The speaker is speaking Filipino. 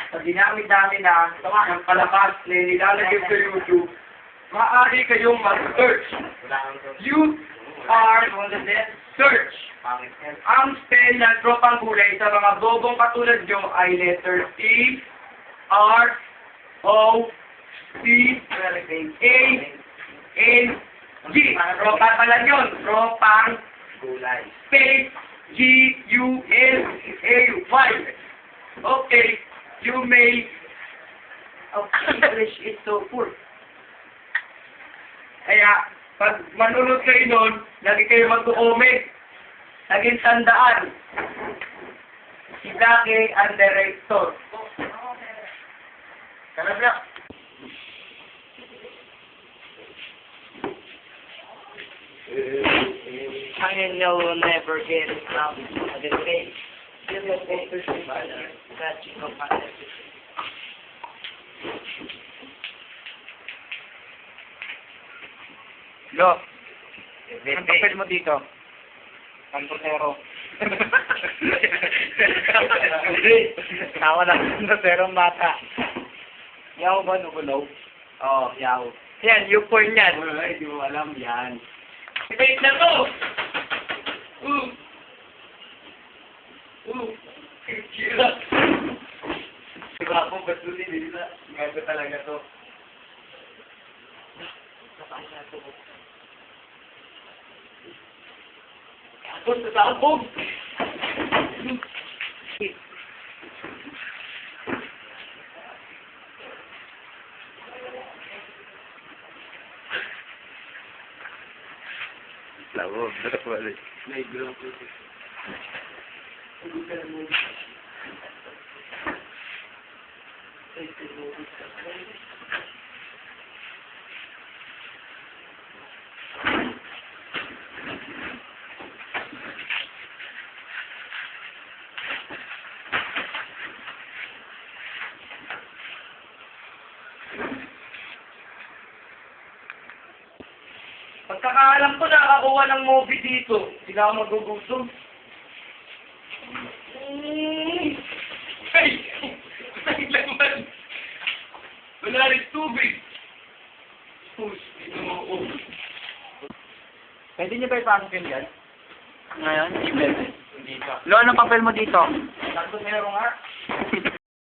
Sa dinami-dami na ng palabas na nilalagay sa YouTube, maaari kayong mag-search. Search. Ang spell ng Tropang Gulay sa mga bobong katulad nyo ay letter T, R, O, C, A, N, G. Tropang pala yun. Tropang Gulay. Space, G, U, L, A, Y. Okay. You may... English is so poor. Kaya, pag manunod kayo nun, lagi kayo mag-comment. Laging tandaan. Si Blackie ang director. Karap na. I know we'll never get it out of the face. You will go to the mother that you know my Lo, ang papel mo dito? Kamputero. Tawa lang na pero mata. Yaw ba nukulo? Oo, yaw. Yan, yung point yan. Ay, di mo alam yan. Wait na to! Kira. Diba akong basunin, di ba? Gago talaga to. Ako sa sabog! Labo, balik. Negro. Pagkakaalam ko nakakuha ng movie dito, sila ako magugutom. Ay! Ay laman! Wala rin tubig! Push, oo. Pwede niyo ba ipasok yun yan? Ngayon, hindi pwede. Hindi Lo, anong papel mo dito? Sakto meron nga.